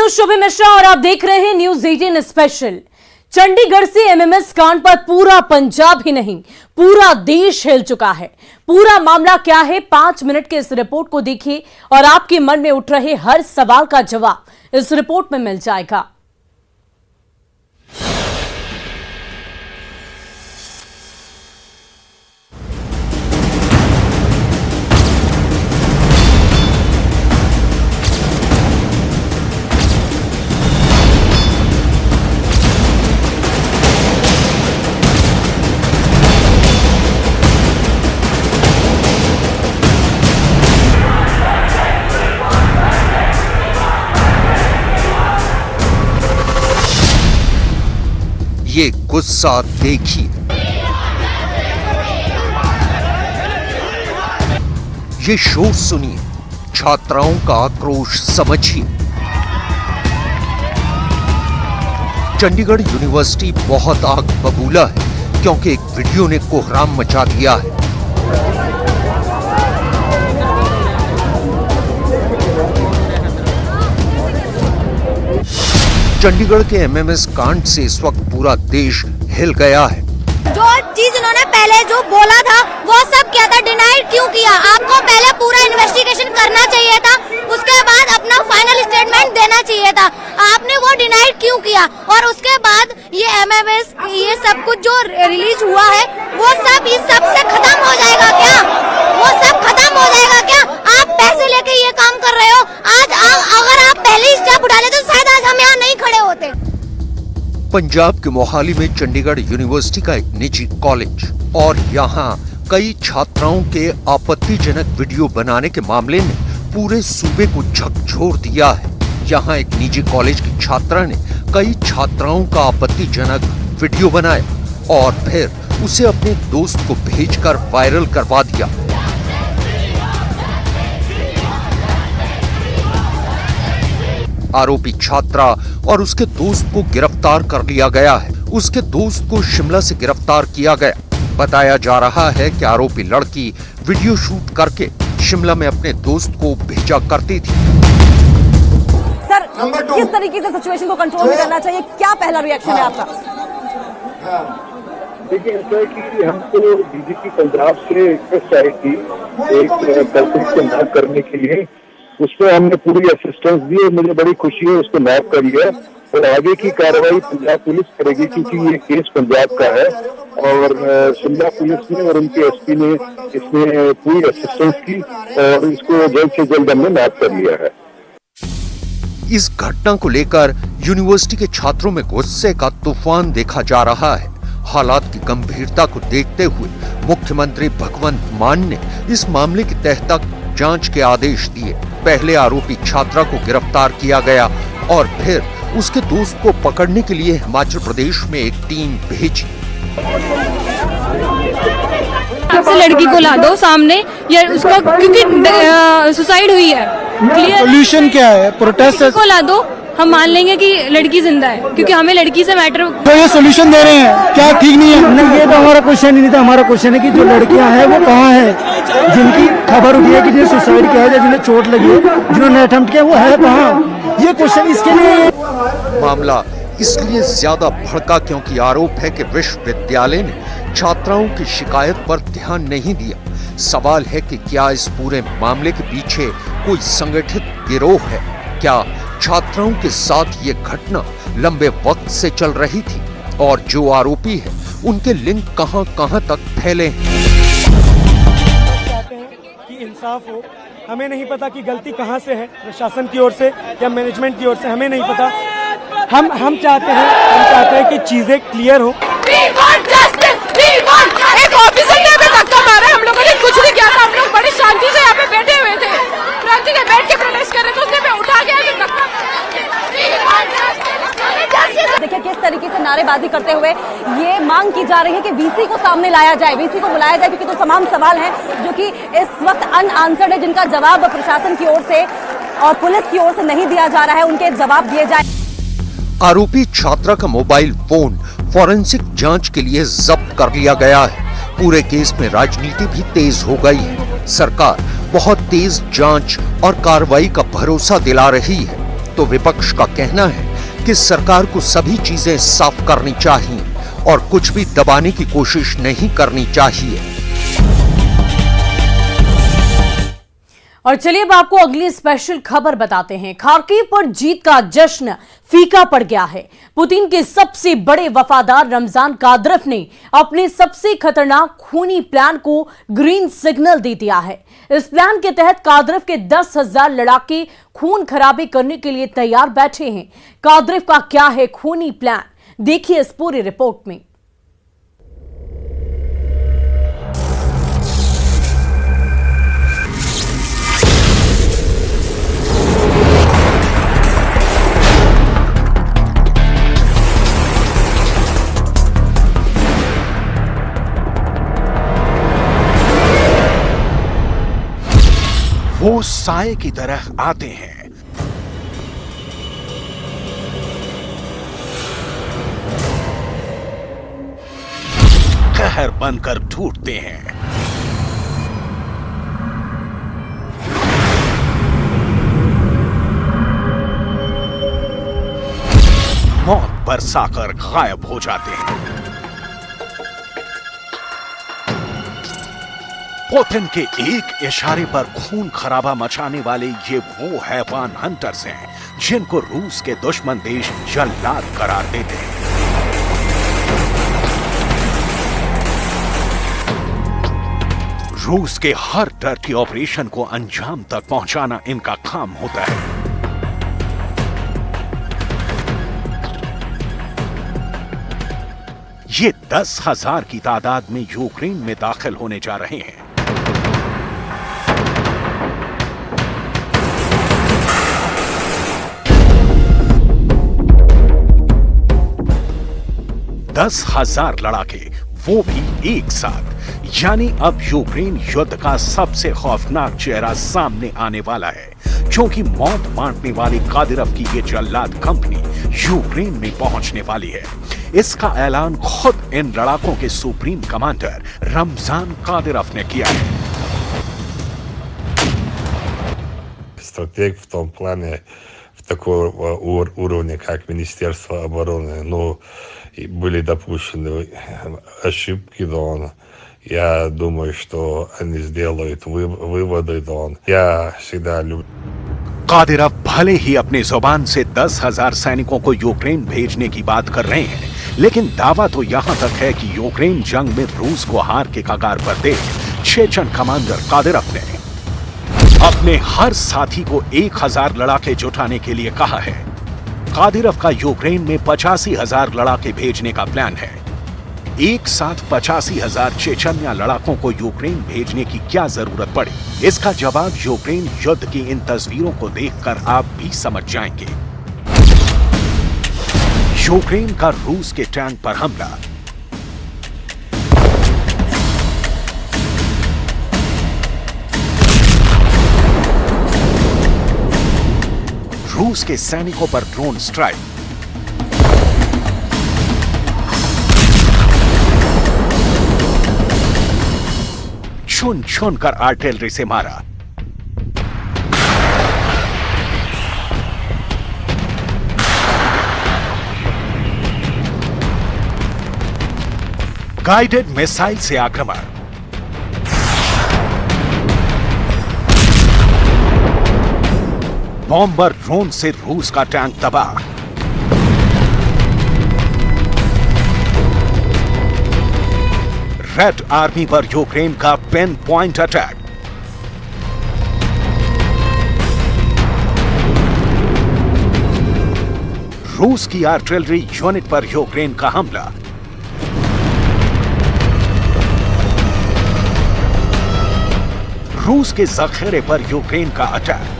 हूं शुभि मिश्रा और आप देख रहे हैं न्यूज 18 स्पेशल। चंडीगढ़ से एमएमएस कांड पर पूरा पंजाब ही नहीं पूरा देश हिल चुका है। पूरा मामला क्या है, 5 मिनट के इस रिपोर्ट को देखिए और आपके मन में उठ रहे हर सवाल का जवाब इस रिपोर्ट में मिल जाएगा। ये गुस्सा देखिए, ये शोर सुनिए, छात्राओं का आक्रोश समझिए। चंडीगढ़ यूनिवर्सिटी बहुत आग बबूला है क्योंकि एक वीडियो ने कोहराम मचा दिया है। चंडीगढ़ के एमएमएस कांड से इस वक्त पूरा देश हिल गया है। जो चीज इन्होंने पहले जो बोला था वो सब क्या था, डिनाई क्यों किया? आपको पहले पूरा इन्वेस्टिगेशन करना चाहिए था, उसके बाद अपना फाइनल स्टेटमेंट देना चाहिए था। आपने वो डिनाई क्यों किया? और उसके बाद ये एमएमएस ये सब कुछ जो रिलीज हुआ है वो सब इस सब से खत्म हो जाएगा क्या? वो सब खत्म हो जाएगा क्या? आप पैसे लेके ये काम कर रहे हो। आज अगर आप पहले ही स्टेप उठा लेते तो शायद आज हम यहाँ नहीं खड़े होते। पंजाब के मोहाली में चंडीगढ़ यूनिवर्सिटी का एक निजी कॉलेज और यहाँ कई छात्राओं के आपत्तिजनक वीडियो बनाने के मामले ने पूरे सूबे को झकझोर दिया है। यहाँ एक निजी कॉलेज की छात्रा ने कई छात्राओं का आपत्तिजनक वीडियो बनाया और फिर उसे अपने दोस्त को भेजकर वायरल करवा दिया। आरोपी छात्रा और उसके दोस्त को गिरफ्तार कर लिया गया है। उसके दोस्त को शिमला से गिरफ्तार किया गया। बताया जा रहा है कि आरोपी लड़की वीडियो शूट करके शिमला में अपने दोस्त को भेजा करती थी। सर, किस तरीके से सिचुएशन को कंट्रोल में करना चाहिए, क्या पहला रिएक्शन है आपका? देखिए, ऐसा है कि हमको डीजीपी पंजाब से रिक्वेस्ट आई थी एक कल्प्रिट को नैप करने के लिए। उसमें हमने पूरी असिस्टेंस दी और मुझे बड़ी खुशी है उसको नैप कर लिया और आगे की कार्रवाई पंजाब पुलिस करेगी क्योंकि ये केस पंजाब का है और शिमला पुलिस ने और उनके एसपी ने इसमें पूरी असिस्टेंस की और इसको जल्द से जल्द हमने नैप कर लिया है। इस घटना को लेकर यूनिवर्सिटी के छात्रों में गुस्से का तूफान देखा जा रहा है। हालात की गंभीरता को देखते हुए मुख्यमंत्री भगवंत मान ने इस मामले की तह तक जांच के आदेश दिए। पहले आरोपी छात्रा को गिरफ्तार किया गया और फिर उसके दोस्त को पकड़ने के लिए हिमाचल प्रदेश में एक टीम भेजी। लड़की को ला दो सामने या उसका, क्योंकि सुसाइड हुई है। सोल्यूशन क्या है? प्रोटेस्ट को ला दो, हम मान लेंगे कि लड़की जिंदा है क्योंकि हमें लड़की से मैटर। तो ये सोल्यूशन दे रहे हैं क्या? ठीक नहीं है। नहीं, ये तो हमारा क्वेश्चन ही नहीं था। हमारा क्वेश्चन है कि जो लड़कियां हैं वो कहाँ हैं, जिनकी खबर उठी है कि जिन्हें सुसाइड किया है, जिन्हें चोट लगी है, जिन्होंने अटेम्प्ट किया, वो है कहाँ? ये क्वेश्चन इसके लिए। मामला इसलिए ज्यादा भड़का क्योंकि आरोप है कि विश्वविद्यालय ने छात्राओं की शिकायत पर ध्यान नहीं दिया। सवाल है कि क्या इस पूरे मामले के पीछे कोई संगठित गिरोह है? क्या छात्राओं के साथ ये घटना लंबे वक्त से चल रही थी और जो आरोपी है उनके लिंक कहां-कहां तक फैले हैं? चाहते हैं कि इंसाफ हो। हमें नहीं पता कि गलती कहां से है, प्रशासन की ओर से या मैनेजमेंट की ओर से, हमें नहीं पता। हम चाहते हैं कि चीजें क्लियर हो। एक ऑफिसर ने हमें धक्का मारा, हम लोगों ने कुछ नहीं किया था। हम लोग बड़ी शांति से यहाँ पे बैठे हुए थे, क्रांति के बैठ के प्रोटेस्ट कर रहे थे। उसने हमें उठा के धक्का। देखिए किस तरीके से नारेबाजी करते हुए ये मांग की जा रही है कि वीसी को सामने लाया जाए, वीसी को बुलाया जाए, क्योंकि तो तमाम सवाल हैं जो कि इस वक्त अनआंसर्ड है, जिनका जवाब प्रशासन की ओर से और पुलिस की ओर से नहीं दिया जा रहा है, उनके जवाब दिए जाए। आरोपी छात्रा का मोबाइल फोन फॉरेंसिक जांच के लिए जब्त कर लिया गया है। पूरे केस में राजनीति भी तेज हो गई है। सरकार बहुत तेज जांच और कार्रवाई का भरोसा दिला रही है। तो विपक्ष का कहना है कि सरकार को सभी चीजें साफ करनी चाहिए और कुछ भी दबाने की कोशिश नहीं करनी चाहिए। और चलिए अब आपको अगली स्पेशल खबर बताते हैं। खार्किव पर जीत का जश्न फीका पड़ गया है। पुतिन के सबसे बड़े वफादार रमजान कादिरोव ने अपने सबसे खतरनाक खूनी प्लान को ग्रीन सिग्नल दे दिया है। इस प्लान के तहत कादिरोव के 10,000 लड़ाके खून खराबे करने के लिए तैयार बैठे हैं। कादिरोव का क्या है खूनी प्लान, देखिए इस पूरी रिपोर्ट में। वो साए की तरह आते हैं, कहर बनकर ढूंढते हैं, मौत बरसाकर गायब हो जाते हैं। पुतिन के एक इशारे पर खून खराबा मचाने वाले ये वो हैवान हंटर्स हैं जिनको रूस के दुश्मन देश जल्लाद करार देते हैं। रूस के हर डर्टी ऑपरेशन को अंजाम तक पहुंचाना इनका काम होता है। ये 10,000 की तादाद में यूक्रेन में दाखिल होने जा रहे हैं। दस 10,000 लड़ाके, वो भी एक साथ। यानी अब यूक्रेन युद्ध का सबसे खौफनाक चेहरा सामने आने वाला है, क्योंकि मौत बांटने वाली कादिरोव की ये जल्लाद कंपनी यूक्रेन में पहुंचने वाली है। इसका ऐलान खुद इन लड़ाकों के सुप्रीम कमांडर रमजान कादिरोव ने किया है। Стратег в том плане, такого уровня, как Министерство обороны, но были допущены ошибки, да, я думаю, что они сделают выводы, да. Я всегда люблю. कादिरोव भले ही अपने जुबान से 10,000 सैनिकों को यूक्रेन भेजने की बात कर रहे हैं, लेकिन दावा तो यहां तक है कि यूक्रेन जंग में रूस को हार के कगार पर देख चेचन कमांडर कादिरोव ने अपने हर साथी को 1,000 लड़ाके जुटाने के लिए कहा है। कादिरोव का यूक्रेन में 85,000 लड़ाके भेजने का प्लान है। एक साथ 85,000 चेचन्या लड़ाकों को यूक्रेन भेजने की क्या जरूरत पड़ी? इसका जवाब यूक्रेन युद्ध की इन तस्वीरों को देखकर आप भी समझ जाएंगे। यूक्रेन का रूस के टैंक पर हमला, रूस के सैनिकों पर ड्रोन स्ट्राइक, चुन चुन कर आर्टिलरी से मारा, गाइडेड मिसाइल से आक्रमण, बॉम्बर ड्रोन से रूस का टैंक तबाह, रेड आर्मी पर यूक्रेन का पिन पॉइंट अटैक, रूस की आर्टिलरी यूनिट पर यूक्रेन का हमला, रूस के जखीरे पर यूक्रेन का अटैक,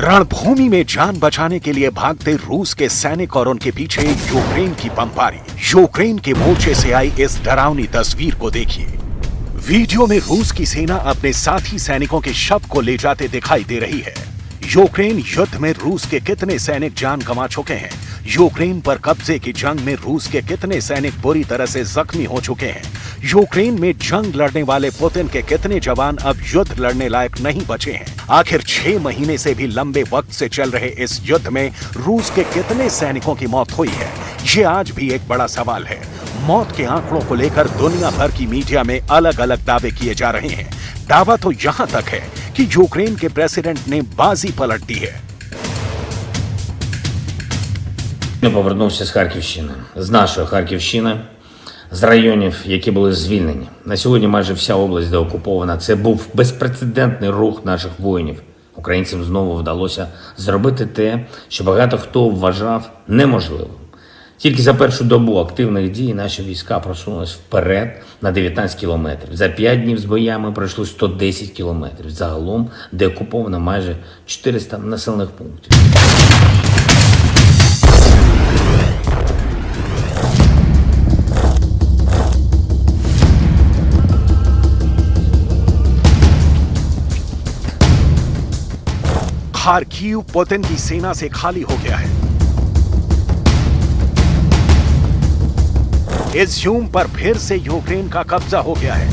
रणभूमि में जान बचाने के लिए भागते रूस के सैनिक और उनके पीछे यूक्रेन की बमबारी। यूक्रेन के मोर्चे से आई इस डरावनी तस्वीर को देखिए। वीडियो में रूस की सेना अपने साथी सैनिकों के शव को ले जाते दिखाई दे रही है। यूक्रेन युद्ध में रूस के कितने सैनिक जान गंवा चुके हैं, यूक्रेन पर कब्जे की जंग में रूस के कितने सैनिक बुरी तरह से जख्मी हो चुके हैं? यूक्रेन में जंग लड़ने वाले पुतिन के कितने जवान अब युद्ध लड़ने लायक नहीं बचे हैं? आखिर 6 महीने से भी लंबे वक्त से चल रहे इस युद्ध में रूस के कितने सैनिकों की मौत हुई है? ये आज भी एक बड़ा सवाल है। मौत के आंकड़ों को लेकर दुनिया भर की मीडिया में अलग अलग दावे किए जा रहे हैं। दावा तो यहां तक है कि यूक्रेन के प्रेसिडेंट ने बाजी पलट दी है। Я повернувся з Харківщини, з нашої Харківщини, з районів, які були звільнені. На сьогодні майже вся область деокупована. Це був безпрецедентний рух наших воїнів. Українцям знову вдалося зробити те, що багато хто вважав неможливим. Тільки за першу добу активних дій наші війська просунулись вперед на 19 кілометрів. За 5 днів з боями пройшли 110 кілометрів. Загалом деокуповано майже 400 населених пунктів. खार्किव पुतिन की सेना से खाली हो गया है। इज्यूम पर फिर से यूक्रेन का कब्जा हो गया है।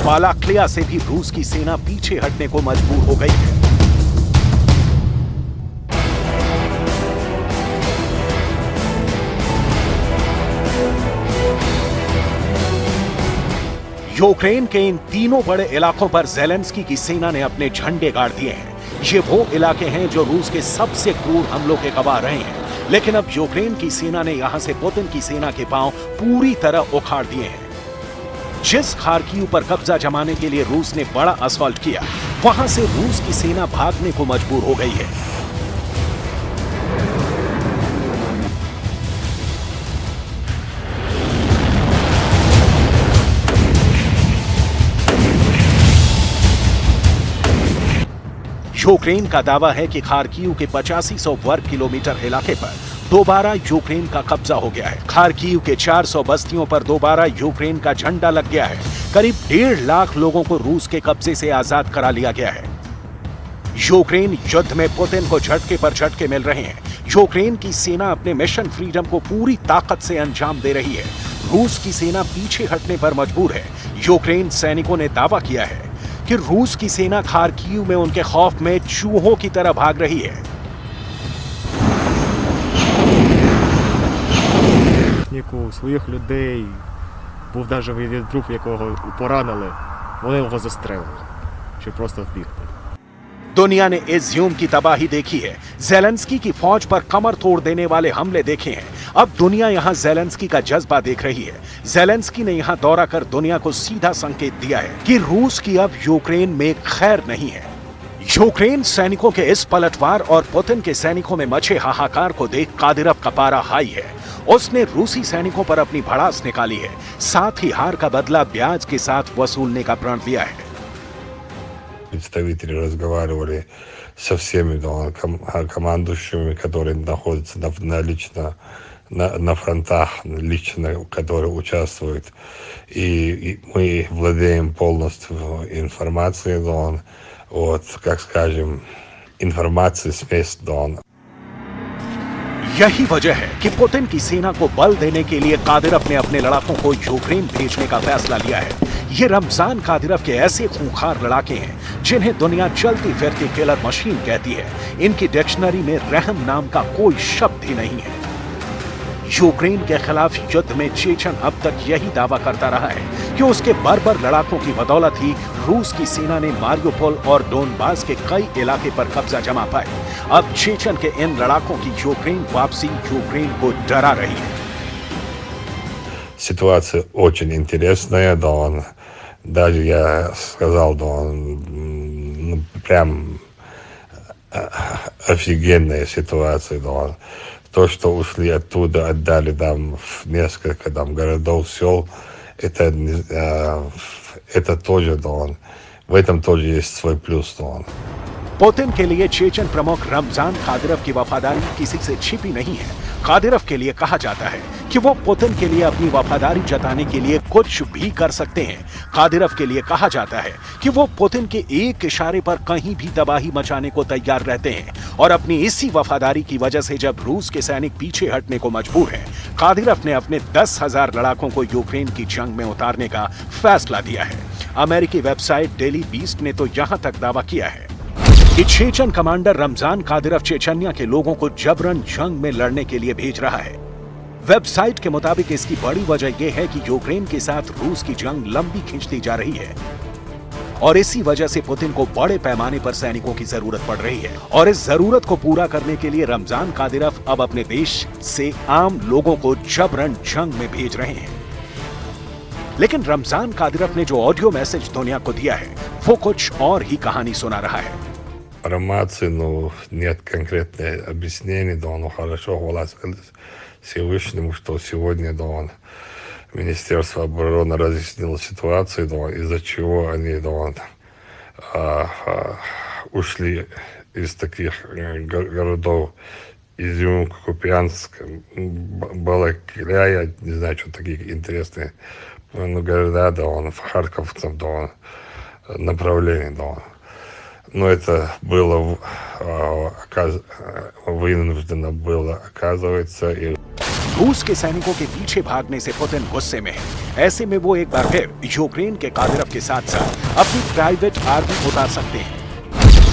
बालाक्लिया से भी रूस की सेना पीछे हटने को मजबूर हो गई है। यूक्रेन के इन तीनों बड़े इलाकों पर ज़ेलेंस्की की सेना ने अपने झंडे गाड़ दिए हैं। ये वो इलाके हैं जो रूस के सबसे क्रूर हमलों के गवाह रहे हैं। लेकिन अब यूक्रेन की सेना ने यहां से पुतिन की सेना के पांव पूरी तरह उखाड़ दिए हैं। जिस खार्किव पर कब्जा जमाने के लिए रूस ने बड़ा असॉल्ट किया, वहां से रूस की सेना भागने को मजबूर हो गई है। यूक्रेन का दावा है कि खार्किव के 8500 वर्ग किलोमीटर इलाके पर दोबारा यूक्रेन का कब्जा हो गया है। खार्किव के 400 बस्तियों पर दोबारा यूक्रेन का झंडा लग गया है। करीब 1.5 लाख लोगों को रूस के कब्जे से आजाद करा लिया गया है। यूक्रेन युद्ध में पुतिन को झटके पर झटके मिल रहे हैं। यूक्रेन की सेना अपने मिशन फ्रीडम को पूरी ताकत से अंजाम दे रही है। रूस की सेना पीछे हटने पर मजबूर है। यूक्रेन सैनिकों ने दावा किया है कि रूस की सेना खार्किव में उनके खौफ में चूहों की तरह भाग रही है। Своїх людей був навіть від друг, якого поранили, вони його застрелили, щоб просто вбігти. दुनिया ने इज्यूम की तबाही देखी है, ज़ेलेंस्की की फौज पर कमर तोड़ देने वाले हमले देखे हैं। अब दुनिया यहां ज़ेलेंस्की का जज्बा देख रही है। ज़ेलेंस्की ने यहां दौरा कर दुनिया को सीधा संकेत दिया है कि रूस की अब यूक्रेन में खैर नहीं है। यूक्रेन सैनिकों के इस पलटवार और पुतिन के सैनिकों में मचे हाहाकार को देख कादिरव का पारा हाई है। उसने रूसी सैनिकों पर अपनी भड़ास निकाली है, साथ ही हार का बदला ब्याज के साथ वसूलने का प्रण लिया है। Представители разговаривали со всеми командующими, которые находятся на фронтах, лично которые участвуют. И мы владеем полностью информацией, вот, как скажем, информацией с мест. यही वजह है कि पुतिन की सेना को बल देने के लिए कादिरव ने अपने लड़ाकों को यूक्रेन भेजने का फैसला लिया है। ये रमजान कादिरव के ऐसे खूंखार लड़ाके हैं जिन्हें दुनिया चलती फिरती किलर मशीन कहती है। इनकी डिक्शनरी में रहम नाम का कोई शब्द ही नहीं है। यूक्रेन के खिलाफ युद्ध में चेचन अब तक यही दावा करता रहा है कि उसके बर्बर लड़ाकों की बदौलत ही रूस की सेना ने मारियोपोल और डोनबास के कई इलाके पर कब्जा जमा पाए। अब चेचन के इन लड़ाकों की यूक्रेन वापसी यूक्रेन को डरा रही है। Ситуация очень интересная, даже я сказал, прям офигенная ситуация, То, что ушли оттуда, отдали несколько городов, сел, это тоже, в этом тоже есть свой плюс, पुतिन के लिए चेचन प्रमुख रमजान कादिरव की वफादारी किसी से छिपी नहीं है। कादिरोव के लिए कहा जाता है कि वो पुतिन के लिए अपनी वफादारी जताने के लिए कुछ भी कर सकते हैं। कादिरोव के लिए कहा जाता है कि वो पुतिन के एक इशारे पर कहीं भी तबाही मचाने को तैयार रहते हैं और अपनी इसी वफादारी की वजह से जब रूस के सैनिक पीछे हटने को मजबूर हैं, कादिरोव ने अपने 10,000 लड़ाकों को यूक्रेन की जंग में उतारने का फैसला दिया है। अमेरिकी वेबसाइट डेली बीस्ट ने तो यहां तक दावा किया है कि Chechen commander Ramzan Kadyrov Chechnya के लोगों को जबरन जंग में लड़ने के लिए भेज रहा है। वेबसाइट के मुताबिक इसकी बड़ी वजह यह है कि यूक्रेन के साथ रूस की जंग लंबी खिंचती जा रही है और इसी वजह से पुतिन को बड़े पैमाने पर सैनिकों की जरूरत पड़ रही है और इस जरूरत को पूरा करने के लिए रमजान कादिरोव अब अपने देश से आम लोगों को जबरन जंग में भेज रहे हैं। लेकिन रमजान कादिरोव ने जो ऑडियो मैसेज दुनिया को दिया है वो कुछ और ही कहानी सुना रहा है। Информации, но нет конкретных объяснений, да, он хорошо хвалится Всевышнему, что сегодня, да, он Министерство обороны разъяснило ситуацию, да, из-за чего они, да, ушли из таких городов Изюм, Купянск, Балаклея, не знаю, что такие интересные, ну, города, да, он в Харьковцев, да, направлении, да. Но это было вынуждено было, оказывается. И रूस के सैनिकों के पीछे भागने से पुतिन गुस्से में है। ऐसे में वो एक बार फिर यूक्रेन के कादिरोव के साथ साथ अपनी प्राइवेट आर्मी उतार सकते हैं।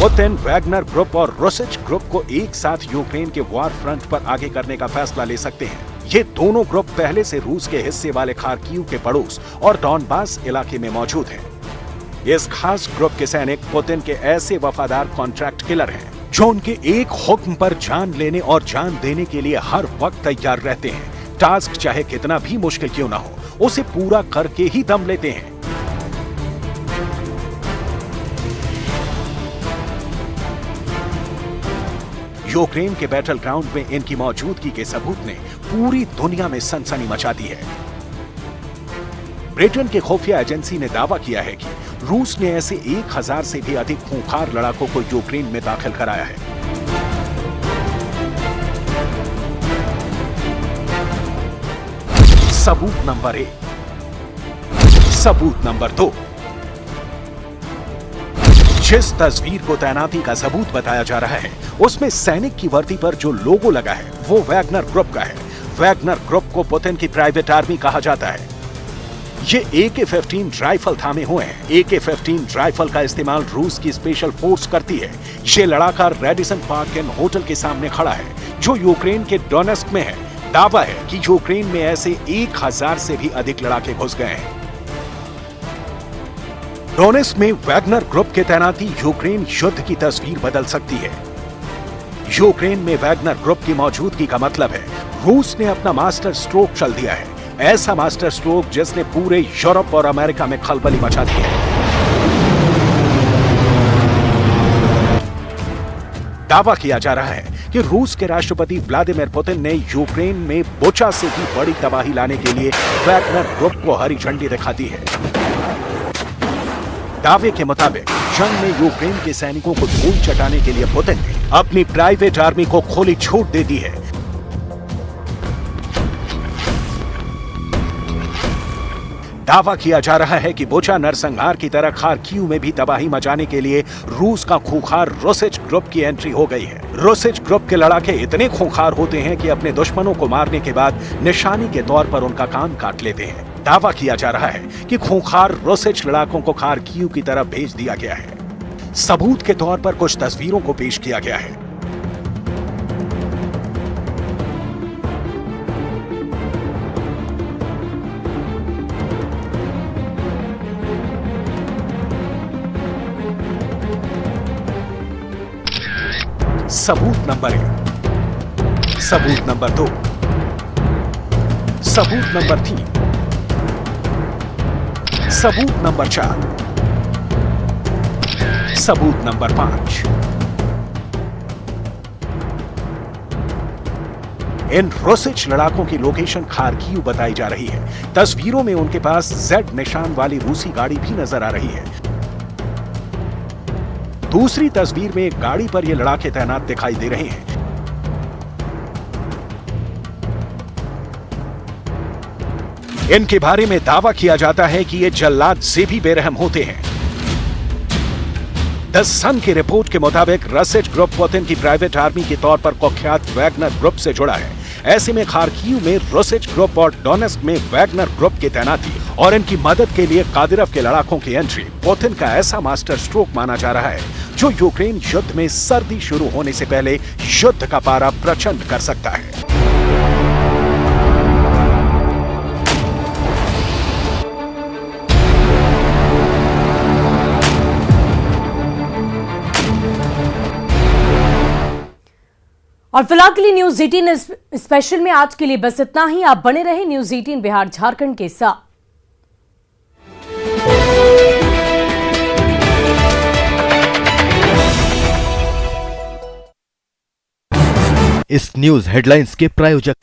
पुतिन वैगनर ग्रुप और रुसिच ग्रुप को एक साथ यूक्रेन के वॉर फ्रंट पर आगे करने का फैसला ले सकते हैं। ये दोनों ग्रुप पहले से रूस के हिस्से वाले खार्किव के पड़ोस और डॉनबास इलाके में मौजूद हैं। इस खास ग्रुप के सैनिक पुतिन के ऐसे वफादार कॉन्ट्रैक्ट किलर हैं जो उनके एक हुक्म पर जान लेने और जान देने के लिए हर वक्त तैयार रहते हैं। टास्क चाहे कितना भी मुश्किल क्यों ना हो, उसे पूरा करके ही दम लेते हैं। यूक्रेन के बैटल ग्राउंड में इनकी मौजूदगी के सबूत ने पूरी दुनिया में सनसनी मचा दी है। ब्रिटेन की खुफिया एजेंसी ने दावा किया है कि रूस ने ऐसे 1000 से भी अधिक खूंखार लड़ाकों को यूक्रेन में दाखिल कराया है। सबूत नंबर 1। सबूत नंबर 2। जिस तस्वीर को तैनाती का सबूत बताया जा रहा है उसमें सैनिक की वर्दी पर जो लोगो लगा है वो वैगनर ग्रुप का है। वैगनर ग्रुप को पुतिन की प्राइवेट आर्मी कहा जाता है। ये AK-15 राइफल थामे हुए हैं। AK-15 राइफल का इस्तेमाल रूस की स्पेशल फोर्स करती है। ये लड़ाका रेडिसन पार्क एंड होटल के सामने खड़ा है जो यूक्रेन के डोनेस्क में है। दावा है कि यूक्रेन में ऐसे 1000 से भी अधिक लड़ाके घुस गए हैं। डोनेस्क में वैगनर ग्रुप के तैनाती यूक्रेन युद्ध की तस्वीर बदल सकती है। यूक्रेन में वैगनर ग्रुप की मौजूदगी का मतलब है रूस ने अपना मास्टर स्ट्रोक चल दिया है। ऐसा मास्टर स्ट्रोक जिसने पूरे यूरोप और अमेरिका में खलबली मचा दी है। दावा किया जा रहा है कि रूस के राष्ट्रपति व्लादिमीर पुतिन ने यूक्रेन में बुचा से भी बड़ी तबाही लाने के लिए वैगनर ग्रुप को हरी झंडी दिखा दी है। दावे के मुताबिक जंग में यूक्रेन के सैनिकों को धूल चटाने के लिए पुतिन ने अपनी प्राइवेट आर्मी को खुली छूट दे दी है। दावा किया जा रहा है कि बुचा नरसंहार की तरह खार्किव में भी तबाही मचाने के लिए रूस का खूंखार रुसिच ग्रुप की एंट्री हो गई है। रुसिच ग्रुप के लड़ाके इतने खूंखार होते हैं कि अपने दुश्मनों को मारने के बाद निशानी के तौर पर उनका कान काट लेते हैं। दावा किया जा रहा है कि खूंखार रुसिच लड़ाकों को खार्किव की तरफ भेज दिया गया है। सबूत के तौर पर कुछ तस्वीरों को पेश किया गया है। सबूत नंबर 1। सबूत नंबर 2। सबूत नंबर 3। सबूत नंबर 4। सबूत नंबर 5। इन रुसिच लड़ाकों की लोकेशन खार्किव बताई जा रही है। तस्वीरों में उनके पास Z निशान वाली रूसी गाड़ी भी नजर आ रही है। दूसरी तस्वीर में एक गाड़ी पर ये लड़ाके तैनात दिखाई दे रहे हैं। इनके बारे में दावा किया जाता है कि ये जल्लाद से भी बेरहम होते हैं। द सन की रिपोर्ट के मुताबिक रसिच ग्रुप पुतिन की प्राइवेट आर्मी के तौर पर कुख्यात वैगनर ग्रुप से जुड़ा है। ऐसे में खार्किव में रसिच ग्रुप और डोनेस्क में वैगनर ग्रुप की तैनाती और इनकी मदद के लिए कादिरव के लड़ाकों की एंट्री पुतिन का ऐसा मास्टर स्ट्रोक माना जा रहा है जो यूक्रेन युद्ध में सर्दी शुरू होने से पहले युद्ध का पारा प्रचंड कर सकता है। और फिलहाल के लिए न्यूज 18 स्पेशल में आज के लिए बस इतना ही। आप बने रहे न्यूज 18 बिहार झारखंड के साथ। इस न्यूज हेडलाइंस के प्रायोजक